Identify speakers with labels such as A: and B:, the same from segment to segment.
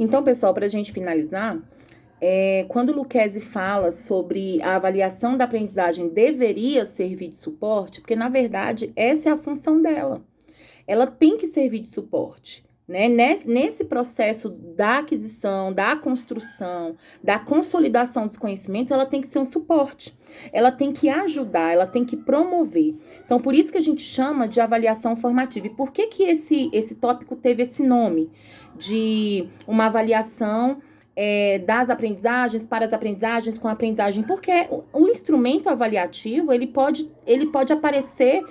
A: Então, pessoal, para a gente finalizar, quando o Lucchesi fala sobre a avaliação da aprendizagem deveria servir de suporte, porque, na verdade, essa é a função dela. Ela tem que servir de suporte, né? Nesse processo da aquisição, da construção, da consolidação dos conhecimentos, ela tem que ser um suporte. Ela tem que ajudar, ela tem que promover. Então, por isso que a gente chama de avaliação formativa. E por que que esse tópico teve esse nome de uma avaliação das aprendizagens para as aprendizagens com a aprendizagem? Porque o instrumento avaliativo, ele pode aparecer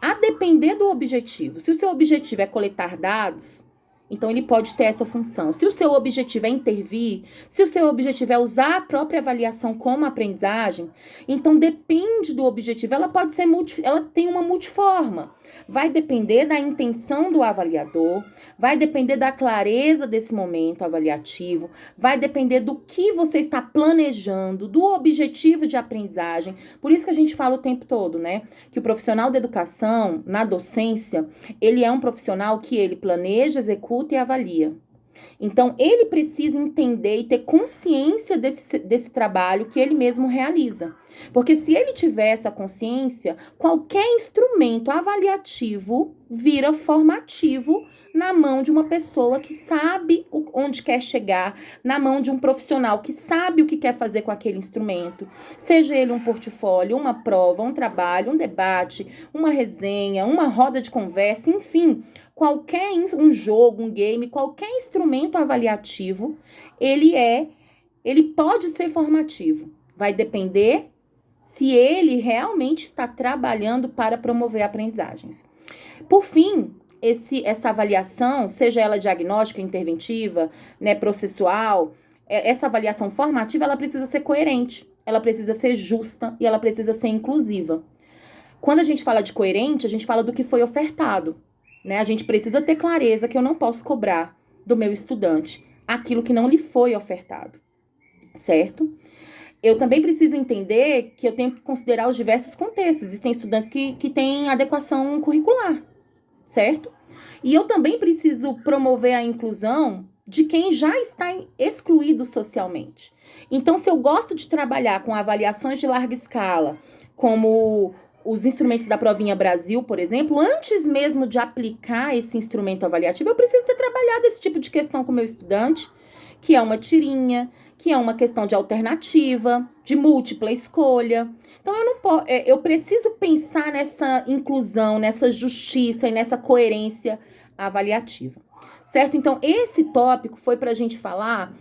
A: a depender do objetivo. Se o seu objetivo é coletar dados, então ele pode ter essa função. Se o seu objetivo é intervir, se o seu objetivo é usar a própria avaliação como aprendizagem, então depende do objetivo. Ela pode ser ela tem uma multiforma. Vai depender da intenção do avaliador, vai depender da clareza desse momento avaliativo, vai depender do que você está planejando, do objetivo de aprendizagem. Por isso que a gente fala o tempo todo, né? Que o profissional da educação, na docência, ele é um profissional que ele planeja, executa e avalia. Então, ele precisa entender e ter consciência desse trabalho que ele mesmo realiza. Porque se ele tiver essa consciência, qualquer instrumento avaliativo vira formativo na mão de uma pessoa que sabe onde quer chegar, na mão de um profissional que sabe o que quer fazer com aquele instrumento. Seja ele um portfólio, uma prova, um trabalho, um debate, uma resenha, uma roda de conversa, enfim, um jogo, um game, qualquer instrumento avaliativo, ele pode ser formativo. Vai depender se ele realmente está trabalhando para promover aprendizagens. Por fim, essa avaliação, seja ela diagnóstica, interventiva, né, processual, essa avaliação formativa, ela precisa ser coerente, ela precisa ser justa e ela precisa ser inclusiva. Quando a gente fala de coerente, a gente fala do que foi ofertado, né? A gente precisa ter clareza que eu não posso cobrar do meu estudante aquilo que não lhe foi ofertado, certo? Eu também preciso entender que eu tenho que considerar os diversos contextos. Existem estudantes que têm adequação curricular, certo? E eu também preciso promover a inclusão de quem já está excluído socialmente. Então, se eu gosto de trabalhar com avaliações de larga escala, como os instrumentos da Provinha Brasil, por exemplo, antes mesmo de aplicar esse instrumento avaliativo, eu preciso ter trabalhado esse tipo de questão com o meu estudante, que é uma tirinha, que é uma questão de alternativa, de múltipla escolha. Então, eu preciso pensar nessa inclusão, nessa justiça e nessa coerência avaliativa, certo? Então, esse tópico foi para a gente falar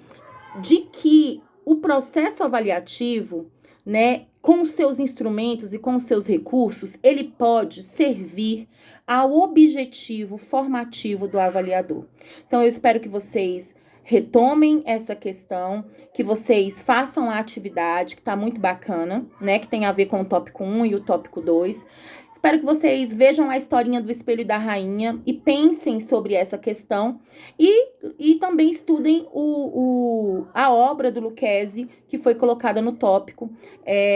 A: de que o processo avaliativo, né, com os seus instrumentos e com os seus recursos, ele pode servir ao objetivo formativo do avaliador. Então, eu espero que vocês retomem essa questão, que vocês façam a atividade, que tá muito bacana, né, que tem a ver com o tópico 1 e o tópico 2. Espero que vocês vejam a historinha do Espelho e da Rainha e pensem sobre essa questão e também estudem a obra do Lucchesi, que foi colocada no tópico.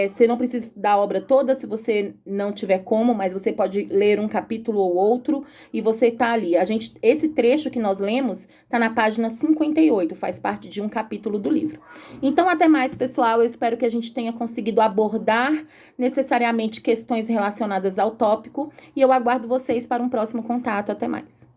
A: Você não precisa estudar a obra toda se você não tiver como, mas você pode ler um capítulo ou outro e você tá ali. Esse trecho que nós lemos tá na página 58, faz parte de um capítulo do livro. Então, até mais, pessoal. Eu espero que a gente tenha conseguido abordar necessariamente questões relacionadas ao tópico e eu aguardo vocês para um próximo contato. Até mais.